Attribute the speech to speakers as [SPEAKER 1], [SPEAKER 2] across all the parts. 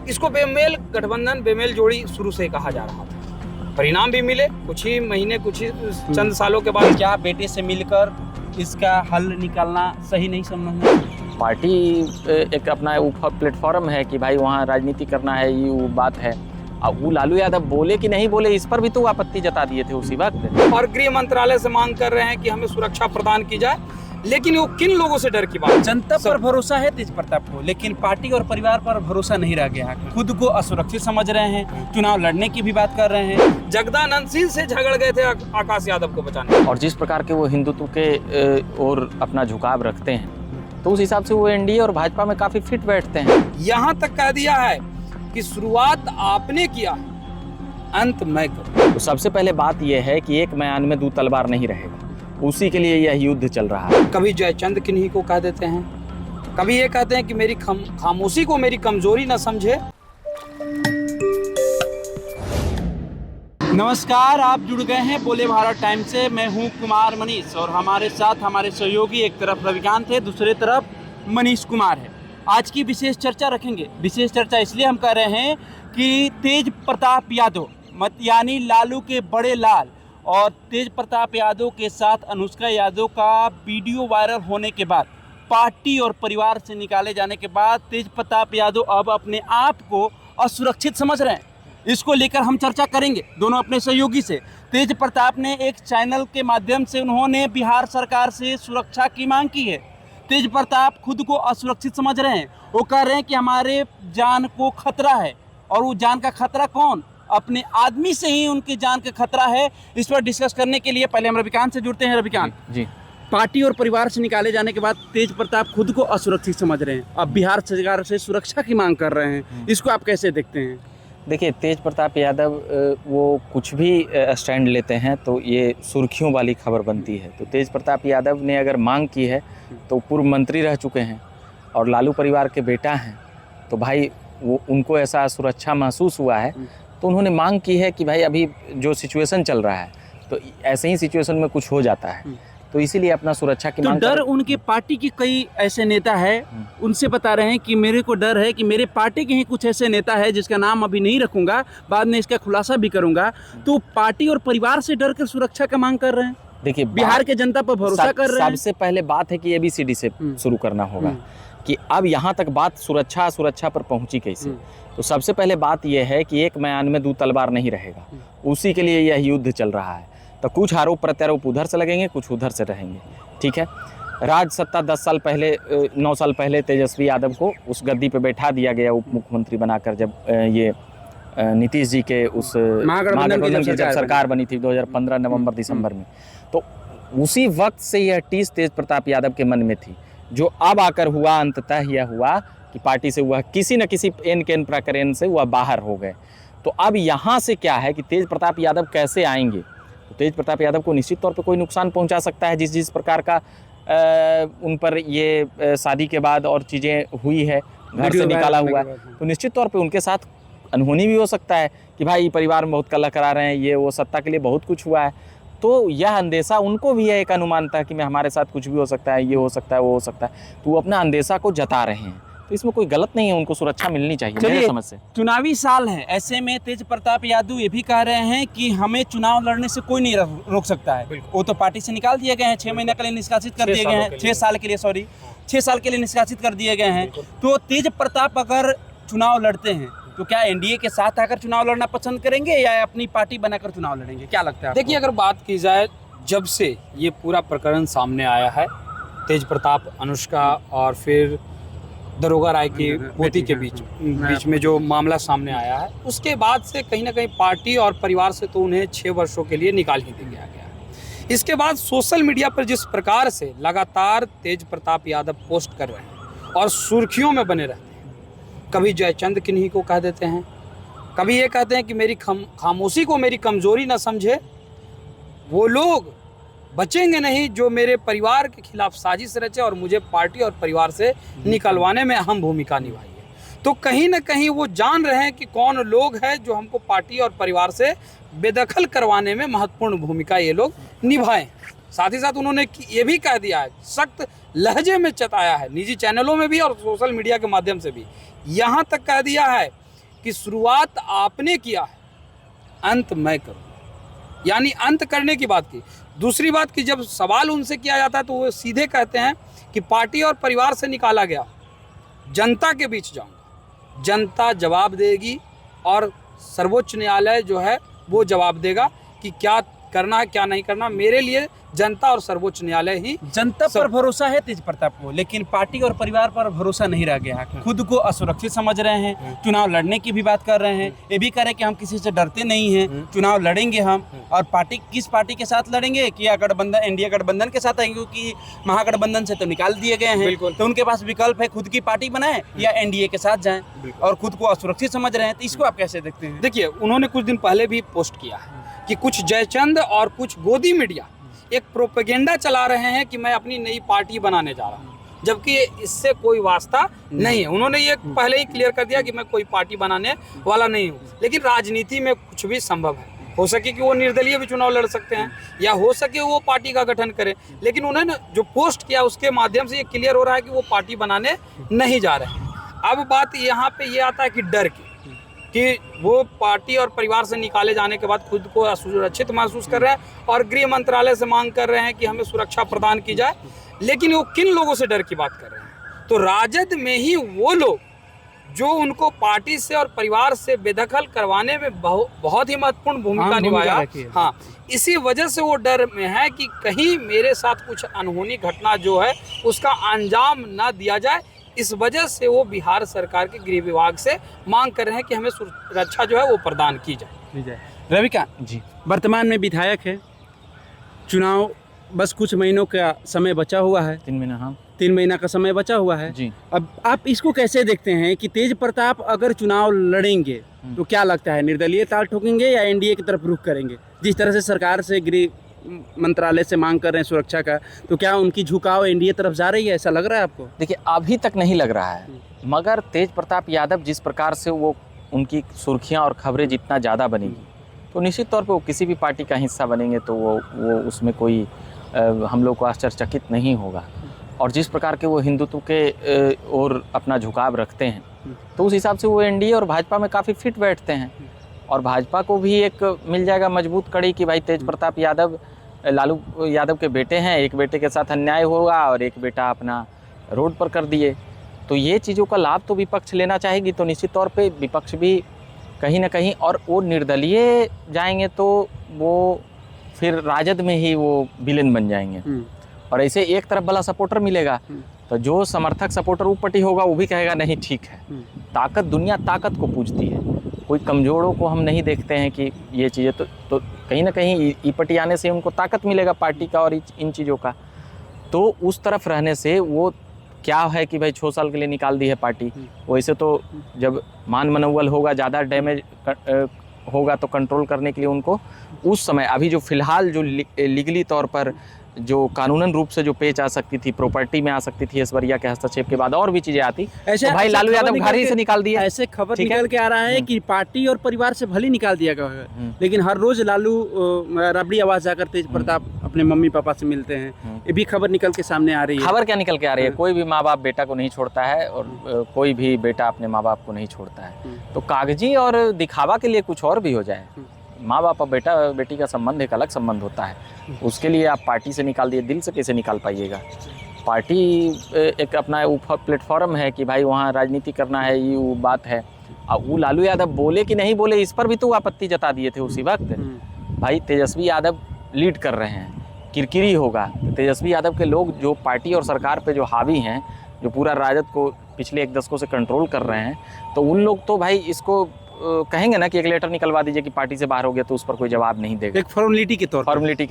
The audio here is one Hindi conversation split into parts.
[SPEAKER 1] इसको बेमेल गठबंधन, बेमेल जोड़ी शुरू से कहा जा रहा था। परिणाम भी मिले कुछ ही महीने, कुछ ही चंद सालों के बाद।
[SPEAKER 2] क्या बेटे से मिलकर इसका हल निकालना सही नहीं समझना?
[SPEAKER 3] पार्टी एक अपना प्लेटफॉर्म है कि भाई वहाँ राजनीति करना है, ये वो बात है। अब वो लालू यादव बोले कि नहीं बोले, इस पर भी तो आपत्ति जता दिए थे उसी वक्त।
[SPEAKER 1] और गृह मंत्रालय से मांग कर रहे हैं कि हमें सुरक्षा प्रदान की जाए, लेकिन वो किन लोगों से डर की बात?
[SPEAKER 2] जनता पर भरोसा है तेज प्रताप को, लेकिन पार्टी और परिवार पर भरोसा नहीं रह गया। खुद को असुरक्षित समझ रहे हैं, चुनाव लड़ने की भी बात कर रहे हैं।
[SPEAKER 1] जगदानंद सिंह से झगड़ गए थे आकाश यादव को बचाने।
[SPEAKER 3] और जिस प्रकार के वो हिंदुत्व के और अपना झुकाव रखते हैं, तो उस हिसाब से वो एनडीए और भाजपा में काफी फिट बैठते हैं।
[SPEAKER 1] यहाँ तक कह दिया है कि शुरुआत आपने किया, अंत मैं करूं।
[SPEAKER 3] तो सबसे पहले बात यह है कि एक म्यान में दो तलवार नहीं रहेगा, उसी के लिए यह युद्ध चल रहा है।
[SPEAKER 1] कभी जयचंद किन्हीं को कह देते हैं, कभी ये कहते हैं कि मेरी खामोशी को मेरी कमजोरी न समझे।
[SPEAKER 2] नमस्कार, आप जुड़ गए हैं बोले भारत टाइम से। मैं हूं कुमार मनीष और हमारे साथ हमारे सहयोगी, एक तरफ रविकांत है, दूसरे तरफ मनीष कुमार है। आज की विशेष चर्चा रखेंगे। विशेष चर्चा इसलिए हम कर रहे हैं कि तेज प्रताप यादव यानी लालू के बड़े लाल और तेज प्रताप यादव के साथ अनुष्का यादव का वीडियो वायरल होने के बाद, पार्टी और परिवार से निकाले जाने के बाद तेज प्रताप यादव अब अपने आप को असुरक्षित समझ रहे हैं। इसको लेकर हम चर्चा करेंगे दोनों अपने सहयोगी से। तेज प्रताप ने एक चैनल के माध्यम से उन्होंने बिहार सरकार से सुरक्षा की मांग की है। तेज प्रताप खुद को असुरक्षित समझ रहे हैं। वो कह रहे हैं कि हमारे जान को खतरा है, और वो जान का खतरा कौन? अपने आदमी से ही उनकी जान का खतरा है। इस पर डिस्कस करने के लिए पहले हम रविकांत से जुड़ते हैं। रविकांत
[SPEAKER 3] जी,
[SPEAKER 2] पार्टी और परिवार से निकाले जाने के बाद तेज प्रताप खुद को असुरक्षित समझ रहे हैं, अब बिहार सरकार से सुरक्षा की मांग कर रहे हैं। इसको आप कैसे देखते हैं?
[SPEAKER 3] देखिए, तेज प्रताप यादव वो कुछ भी स्टैंड लेते हैं तो ये सुर्खियों वाली खबर बनती है। तो तेज प्रताप यादव ने अगर मांग की है तो पूर्व मंत्री रह चुके हैं और लालू परिवार के बेटा हैं, तो भाई वो उनको ऐसा सुरक्षा महसूस हुआ है, तो उन्होंने मांग की है कि भाई अभी जो सिचुएशन चल रहा है, तो ऐसे ही सिचुएशन में कुछ हो जाता है, तो इसीलिए अपना सुरक्षा की मांग।
[SPEAKER 2] तो डर उनके पार्टी के कई ऐसे नेता है, उनसे बता रहे हैं कि मेरे को डर है कि मेरे पार्टी के ही कुछ ऐसे नेता है जिसका नाम अभी नहीं रखूंगा, बाद में इसका खुलासा भी करूंगा, तो पार्टी और परिवार से डर कर सुरक्षा का मांग कर रहे हैं।
[SPEAKER 3] देखिए,
[SPEAKER 2] बिहार के जनता पर भरोसा कर रहे हैं।
[SPEAKER 3] सबसे पहले बात है कि ABCD से शुरू करना होगा कि अब यहाँ तक बात सुरक्षा पर पहुंची कैसे। तो सबसे पहले बात यह है कि एक म्यान में दो तलवार नहीं रहेगा, उसी के लिए यह युद्ध चल रहा है। तो कुछ आरोप प्रत्यारोप उधर से लगेंगे, कुछ उधर से रहेंगे, ठीक है। राज सत्ता 10 साल पहले 9 साल पहले तेजस्वी यादव को उस गद्दी पे बैठा दिया गया उप मुख्यमंत्री बनाकर, जब ये नीतीश जी के उस महागठबंधन की जब सरकार बनी थी 2015 नवंबर दिसंबर में, तो उसी वक्त से यह टीस तेज प्रताप यादव के मन में थी। जो अब आकर हुआ, अंततः यह हुआ कि पार्टी से वह किसी न किसी एन के एन प्रकरण से वह बाहर हो गए। तो अब यहाँ से क्या है कि तेज प्रताप यादव कैसे आएंगे? तो तेज प्रताप यादव को निश्चित तौर पे कोई नुकसान पहुंचा सकता है। जिस प्रकार का उन पर ये शादी के बाद और चीज़ें हुई है, घर से निकाला हुआ है, तो निश्चित तौर पे उनके साथ अनहोनी भी हो सकता है कि भाई परिवार में बहुत कलह करा रहे हैं, ये वो सत्ता के लिए बहुत कुछ हुआ है। तो यह अंदेशा उनको भी है, एक अनुमान था कि मैं हमारे साथ कुछ भी हो सकता है, ये हो सकता है, वो हो सकता है, तो वो अपना अंदेशा को जता रहे हैं। तो इसमें कोई गलत नहीं है, उनको सुरक्षा मिलनी चाहिए मेरे समझ से।
[SPEAKER 2] चुनावी साल है, ऐसे में तेज प्रताप यादव ये भी कह रहे हैं कि हमें चुनाव लड़ने से कोई नहीं रोक सकता है। वो तो पार्टी से निकाल दिए गए हैं, 6 महीने के लिए निष्कासित कर दिए गए हैं, 6 साल के लिए 6 साल के लिए निष्कासित कर दिए गए हैं। तो तेज प्रताप अगर चुनाव लड़ते हैं तो क्या एनडीए के साथ आकर चुनाव लड़ना पसंद करेंगे या अपनी पार्टी बनाकर चुनाव लड़ेंगे? क्या लगता है?
[SPEAKER 1] देखिए, अगर बात की जाए, जब से ये पूरा प्रकरण सामने आया है, तेज प्रताप, अनुष्का और फिर दरोगा राय की पोती के बीच में जो मामला सामने आया है, उसके बाद से कहीं ना कहीं पार्टी और परिवार से तो उन्हें 6 वर्षों के लिए निकाल ही दिया गया है। इसके बाद सोशल मीडिया पर जिस प्रकार से लगातार तेज प्रताप यादव पोस्ट कर रहे हैं और सुर्खियों में बने रहते हैं, कभी जयचंद किन्हीं को कह देते हैं, कभी ये कहते हैं कि मेरी खामोशी को मेरी कमजोरी न समझे, वो लोग बचेंगे नहीं जो मेरे परिवार के खिलाफ साजिश रचे और मुझे पार्टी और परिवार से निकलवाने में अहम भूमिका निभाई है। तो कहीं ना कहीं वो जान रहे हैं कि कौन लोग हैं जो हमको पार्टी और परिवार से बेदखल करवाने में महत्वपूर्ण भूमिका ये लोग निभाएं। साथ ही साथ उन्होंने ये भी कह दिया है, सख्त लहजे में चताया है, निजी चैनलों में भी और सोशल मीडिया के माध्यम से भी, यहाँ तक कह दिया है कि शुरुआत आपने किया है, अंत मैं करूँ, यानी अंत करने की बात की। दूसरी बात कि जब सवाल उनसे किया जाता है तो वो सीधे कहते हैं कि पार्टी और परिवार से निकाला गया, जनता के बीच जाऊंगा, जनता जवाब देगी और सर्वोच्च न्यायालय जो है वो जवाब देगा कि क्या करना है क्या नहीं करना। मेरे लिए जनता और सर्वोच्च न्यायालय ही
[SPEAKER 2] जनता पर भरोसा है तेज प्रताप को, लेकिन पार्टी और परिवार पर भरोसा नहीं रह गया है। खुद को असुरक्षित समझ रहे हैं, चुनाव लड़ने की भी बात कर रहे हैं, ये भी कह रहे हैं कि हम किसी से डरते नहीं हैं, चुनाव लड़ेंगे हम। और पार्टी किस पार्टी के साथ लड़ेंगे? कि गठबंधन, एनडीए गठबंधन के साथ आएंगे, क्योंकि महागठबंधन से तो निकाल दिए गए हैं। तो उनके पास विकल्प है, खुद की पार्टी बनाए या एनडीए के साथ जाएं, और खुद को असुरक्षित समझ रहे हैं। तो इसको आप कैसे देखते हैं?
[SPEAKER 1] देखिए, उन्होंने कुछ दिन पहले भी पोस्ट किया है कि कुछ जयचंद और कुछ गोदी मीडिया एक प्रोपेगेंडा चला रहे हैं कि मैं अपनी नई पार्टी बनाने जा रहा हूं, जबकि इससे कोई वास्ता नहीं है। उन्होंने ये पहले ही क्लियर कर दिया कि मैं कोई पार्टी बनाने वाला नहीं हूं। लेकिन राजनीति में कुछ भी संभव है, हो सके कि वो निर्दलीय भी चुनाव लड़ सकते हैं या हो सके वो पार्टी का गठन करें। लेकिन उन्होंने जो पोस्ट किया उसके माध्यम से ये क्लियर हो रहा है कि वो पार्टी बनाने नहीं जा रहे हैं। अब बात यहाँ पे ये आता है कि डर की, कि वो पार्टी और परिवार से निकाले जाने के बाद खुद को असुरक्षित महसूस कर रहे हैं और गृह मंत्रालय से मांग कर रहे हैं कि हमें सुरक्षा प्रदान की जाए। लेकिन वो किन लोगों से डर की बात कर रहे हैं? तो राजद में ही वो लोग जो उनको पार्टी से और परिवार से बेदखल करवाने में बहुत ही महत्वपूर्ण भूमिका निभाया। हाँ, इसी वजह से वो डर में है कि कहीं मेरे साथ कुछ अनहोनी घटना जो है उसका अंजाम ना दिया जाए। इस वजह से वो बिहार सरकार के गृह विभाग से मांग कर रहे हैं कि हमें सुरक्षा जो है वो प्रदान की जाए।
[SPEAKER 2] रविकांत जी, वर्तमान में विधायक है, चुनाव बस कुछ महीनों का समय बचा हुआ है,
[SPEAKER 3] 3 महीना, हाँ
[SPEAKER 2] 3 महीना का समय बचा हुआ है
[SPEAKER 3] जी।
[SPEAKER 2] अब आप इसको कैसे देखते हैं कि तेज प्रताप अगर चुनाव लड़ेंगे तो क्या लगता है, निर्दलीय ताल ठोकेंगे या एनडीए की तरफ रुख करेंगे? जिस तरह से सरकार से गृह मंत्रालय से मांग कर रहे हैं सुरक्षा का, तो क्या उनकी झुकाव एनडीए तरफ जा रही है, ऐसा लग रहा है आपको?
[SPEAKER 3] देखिए, अभी तक नहीं लग रहा है, मगर तेज प्रताप यादव जिस प्रकार से वो उनकी सुर्खियां और खबरें जितना ज़्यादा बनेगी तो निश्चित तौर पे वो किसी भी पार्टी का हिस्सा बनेंगे तो वो उसमें कोई हम लोग को आश्चर्यचकित नहीं होगा। और जिस प्रकार के वो हिंदुत्व के और अपना झुकाव रखते हैं तो उस हिसाब से वो एनडीए और भाजपा में काफ़ी फिट बैठते हैं। और भाजपा को भी एक मिल जाएगा मजबूत कड़ी कि भाई तेज प्रताप यादव लालू यादव के बेटे हैं, एक बेटे के साथ अन्याय होगा और एक बेटा अपना रोड पर कर दिए, तो ये चीज़ों का लाभ तो विपक्ष लेना चाहेगी। तो निश्चित तौर पे विपक्ष भी कहीं ना कहीं, और वो निर्दलीय जाएंगे तो वो फिर राजद में ही वो विलेन बन जाएंगे और ऐसे एक तरफ भला सपोर्टर मिलेगा तो जो समर्थक सपोर्टर ऊपटी होगा वो भी कहेगा नहीं ठीक है। ताकत, दुनिया ताकत को पूछती है, कोई कमज़ोरों को हम नहीं देखते हैं कि ये चीज़ें तो कहीं ना कहीं ईपटी आने से उनको ताकत मिलेगा पार्टी का और इन चीज़ों का। तो उस तरफ रहने से वो क्या है कि भाई 6 साल के लिए निकाल दी है पार्टी, वैसे तो जब मान मनोबल होगा, ज़्यादा डैमेज होगा तो कंट्रोल करने के लिए उनको उस समय, अभी जो फ़िलहाल जो लीगली तौर पर जो कानूनन रूप से जो पेच आ सकती थी, प्रॉपर्टी में आ सकती थी ऐश्वर्या के हस्तक्षेप के बाद और भी चीज़ें आती,
[SPEAKER 2] ऐसे
[SPEAKER 3] तो भाई लालू यादव घर ही से निकाल दिया।
[SPEAKER 2] ऐसे खबर निकल के आ रहा है कि पार्टी और परिवार से भले निकाल दिया गया है, लेकिन हर रोज लालू राबड़ी आवाज जाकर तेज प्रताप अपने मम्मी पापा से मिलते हैं, ये भी खबर निकल के सामने आ रही है।
[SPEAKER 3] खबर क्या निकल के आ रही है? कोई भी माँ बाप बेटा को नहीं छोड़ता है और कोई भी बेटा अपने माँ बाप को नहीं छोड़ता है। तो कागजी और दिखावा के लिए कुछ और भी हो जाए, माँ बाप और बेटा बेटी का संबंध एक अलग संबंध होता है, उसके लिए आप पार्टी से निकाल दिए, दिल से कैसे निकाल पाइएगा? पार्टी एक अपना प्लेटफॉर्म है कि भाई वहाँ राजनीति करना है, ये वो बात है। अब वो लालू यादव बोले कि नहीं बोले इस पर भी तो आपत्ति जता दिए थे उसी वक्त। भाई तेजस्वी यादव लीड कर रहे हैं, किरकिरी होगा। तेजस्वी यादव के लोग जो पार्टी और सरकार पे जो हावी हैं, जो पूरा राजद को पिछले 1 दशकों से कंट्रोल कर रहे हैं, तो उन लोग तो भाई इसको कहेंगे ना कि एक लेटर निकलवा दीजिए कि पार्टी से बाहर हो गया, तो उस पर कोई जवाब नहीं देगा।
[SPEAKER 2] एक फॉर्मेलिटी के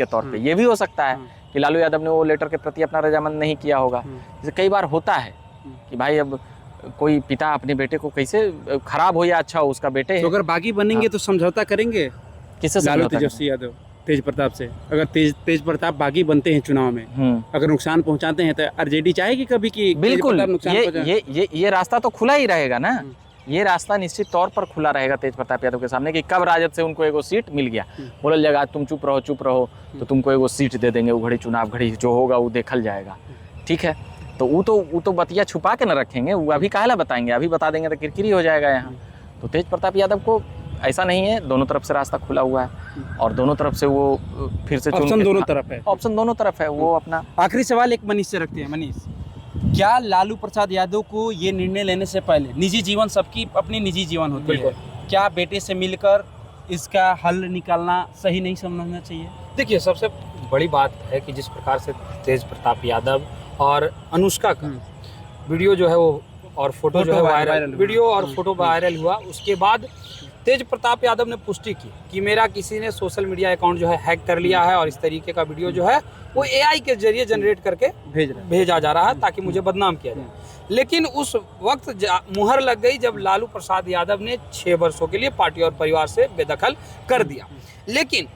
[SPEAKER 2] तौर पे
[SPEAKER 3] ये भी हो सकता है कि लालू यादव ने वो लेटर के प्रति अपना रजामंद नहीं किया होगा। जैसे कई बार होता है कि भाई अब कोई पिता अपने बेटे को कैसे, खराब हो या अच्छा हो, उसका बेटे
[SPEAKER 2] तो अगर बागी बनेंगे तो समझौता करेंगे
[SPEAKER 3] किससे?
[SPEAKER 2] लालू तेजस्वी यादव तेज प्रताप से। अगर तेज प्रताप बागी बनते हैं चुनाव में, अगर नुकसान पहुंचाते हैं तो आरजेडी चाहेगी कभी कि
[SPEAKER 3] बिल्कुल ये रास्ता तो खुला ही रहेगा ना। ये रास्ता निश्चित तौर पर खुला रहेगा तेज प्रताप यादव के सामने कि कब राजद से उनको एगो सीट मिल गया, बोला जाएगा तुम चुप रहो तो तुमको एगो सीट दे देंगे, वो घड़ी चुनाव घड़ी जो होगा वो देखल जाएगा। ठीक है, तो वो तो बतिया छुपा के न रखेंगे, वो अभी काहेला बताएंगे, अभी बता देंगे तो किरकिरी हो जाएगा यहाँ। तो तेज प्रताप यादव को ऐसा नहीं है, दोनों तरफ से रास्ता खुला हुआ है और दोनों तरफ से वो फिर से
[SPEAKER 2] ऑप्शन दोनों तरफ है।
[SPEAKER 3] ऑप्शन दोनों तरफ है, वो अपना।
[SPEAKER 2] आखिरी सवाल एक मनीष से रखते हैं। मनीष, क्या लालू प्रसाद यादव को ये निर्णय लेने से पहले, निजी जीवन सबकी अपनी निजी जीवन होती है, क्या बेटे से मिलकर इसका हल निकालना सही नहीं समझना चाहिए?
[SPEAKER 1] देखिए, सबसे बड़ी बात है कि जिस प्रकार से तेज प्रताप यादव और अनुष्का का वीडियो जो है वो और फोटो जो है वायरल, वीडियो और फोटो वायरल हुआ, उसके बाद तेज प्रताप यादव ने पुष्टि की कि मेरा किसी ने सोशल मीडिया अकाउंट जो है हैक कर लिया है और इस तरीके का वीडियो जो है वो एआई के जरिए जनरेट करके भेजा जा रहा है ताकि मुझे बदनाम किया जाए। लेकिन उस वक्त मुहर लग गई जब लालू प्रसाद यादव ने 6 वर्षों के लिए पार्टी और परिवार से बेदखल कर दिया। लेकिन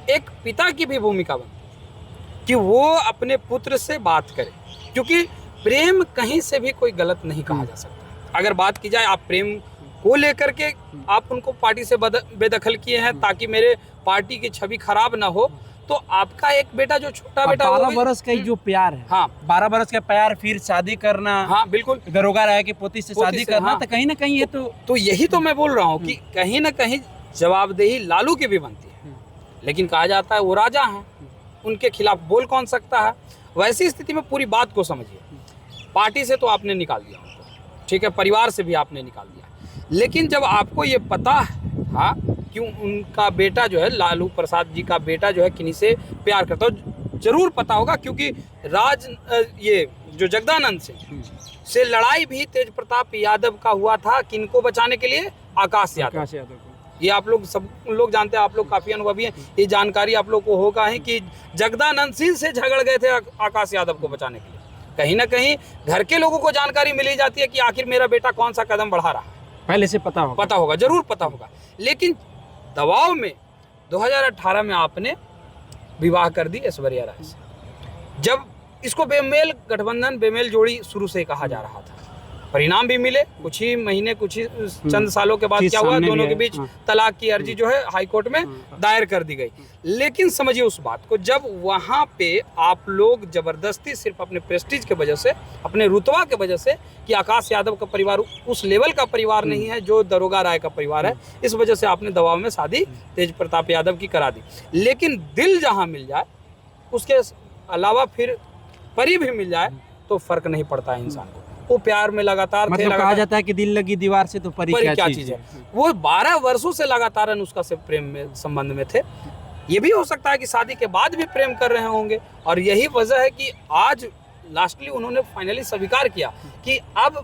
[SPEAKER 1] एक पिता की भी भूमिका बनती कि वो अपने पुत्र से बात करे, क्योंकि प्रेम कहीं से भी कोई गलत नहीं कहा जा सकता। अगर बात की जाए, आप प्रेम को लेकर के आप उनको पार्टी से बेदखल किए हैं ताकि मेरे पार्टी की छवि खराब ना हो, तो आपका एक बेटा जो छोटा बेटा
[SPEAKER 2] 12 बरस का जो प्यार है,
[SPEAKER 1] हाँ
[SPEAKER 2] 12 बरस का प्यार, फिर शादी करना,
[SPEAKER 1] हाँ बिल्कुल,
[SPEAKER 2] दरोगा राय की पोती से शादी करना,
[SPEAKER 1] हाँ।
[SPEAKER 2] तो कहीं ना कहीं ये तो
[SPEAKER 1] यही तो मैं बोल रहा हूँ कि कहीं ना कहीं जवाबदेही लालू की भी बनती है। लेकिन कहा जाता है वो राजा हैं, उनके खिलाफ बोल कौन सकता है। वैसी स्थिति में पूरी बात को समझिए, पार्टी से तो आपने निकाल दिया उनको, ठीक है, परिवार से भी आपने निकाल दिया, लेकिन जब आपको ये पता है हाँ क्यों उनका बेटा जो है, लालू प्रसाद जी का बेटा जो है किन्हीं से प्यार करता हो, जरूर पता होगा, क्योंकि ये जो जगदानंद से लड़ाई भी तेज प्रताप यादव का हुआ था, किनको बचाने के लिए, आकाश यादव। ये आप लोग सब लोग जानते हैं, आप लोग काफी अनुभवी हैं, ये जानकारी आप लोग को होगा है कि जगदानंद सिंह से झगड़ गए थे आकाश यादव को बचाने के लिए। कहीं ना कहीं घर के लोगों को जानकारी मिली जाती है कि आखिर मेरा बेटा कौन सा कदम बढ़ा रहा है,
[SPEAKER 2] पहले से पता होगा,
[SPEAKER 1] जरूर पता होगा। लेकिन दबाव में 2018 में आपने विवाह कर दी ऐश्वर्या राय से, जब इसको बेमेल गठबंधन, बेमेल जोड़ी शुरू से कहा जा रहा था। परिणाम भी मिले, कुछ ही महीने, कुछ ही चंद सालों के बाद क्या हुआ, दोनों के बीच तलाक की अर्जी जो है हाई कोर्ट में दायर कर दी गई। लेकिन समझिए उस बात को, जब वहां पे आप लोग जबरदस्ती सिर्फ अपने प्रेस्टीज के वजह से, अपने रुतबा के वजह से, कि आकाश यादव का परिवार उस लेवल का परिवार नहीं है जो दरोगा राय का परिवार है, इस वजह से आपने दबाव में शादी तेज प्रताप यादव की करा दी। लेकिन दिल जहां मिल जाए, उसके अलावा फिर परी भी मिल जाए तो फर्क नहीं पड़ता है इंसान को। वो प्यार में लगातार थे,
[SPEAKER 2] मतलब कहा जाता है कि दिल लगी दीवार से तो परी क्या चीज है।
[SPEAKER 1] वो 12 वर्षों से लगातार अनुष्का से प्रेम में, संबंध में थे। ये भी हो सकता है कि शादी के बाद भी प्रेम कर रहे होंगे, और यही वजह है कि आज लास्टली उन्होंने फाइनली स्वीकार किया कि अब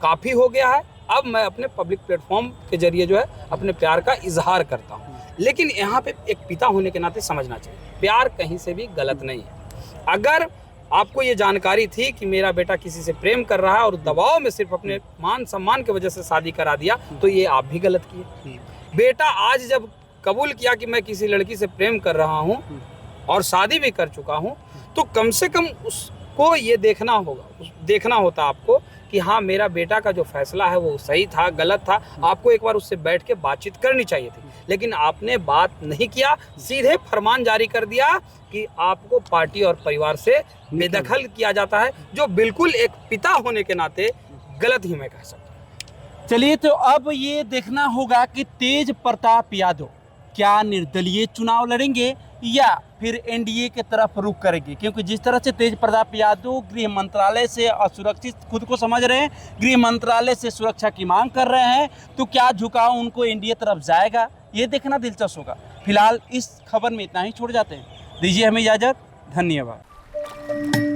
[SPEAKER 1] काफी हो गया है, अब मैं अपने पब्लिक प्लेटफॉर्म के जरिए जो है अपने प्यार का इजहार करता हूँ। लेकिन यहाँ पे एक पिता होने के नाते समझना चाहिए, प्यार कहीं से भी गलत नहीं है। अगर आपको ये जानकारी थी कि मेरा बेटा किसी से प्रेम कर रहा है और दबाव में सिर्फ अपने मान सम्मान की वजह से शादी करा दिया, तो ये आप भी गलत किए। बेटा आज जब कबूल किया कि मैं किसी लड़की से प्रेम कर रहा हूँ और शादी भी कर चुका हूँ, तो कम से कम उसको ये देखना होता आपको कि हाँ मेरा बेटा का जो फैसला है वो सही था, गलत था। आपको एक बार उससे बैठ के बातचीत करनी चाहिए थी, लेकिन आपने बात नहीं किया, सीधे फरमान जारी कर दिया कि आपको पार्टी और परिवार से बेदखल किया जाता है, जो बिल्कुल एक पिता होने के नाते गलत ही मैं कह सकता हूँ।
[SPEAKER 2] चलिए, तो अब ये देखना होगा कि तेज प्रताप यादव क्या निर्दलीय चुनाव लड़ेंगे या फिर एनडीए के तरफ रुख करेंगे, क्योंकि जिस तरह से तेज प्रताप यादव गृह मंत्रालय से असुरक्षित खुद को समझ रहे हैं, गृह मंत्रालय से सुरक्षा की मांग कर रहे हैं, तो क्या झुकाव उनको एनडीए तरफ जाएगा, ये देखना दिलचस्प होगा। फिलहाल इस खबर में इतना ही, छोड़ जाते हैं, दीजिए हमें इजाज़त, धन्यवाद।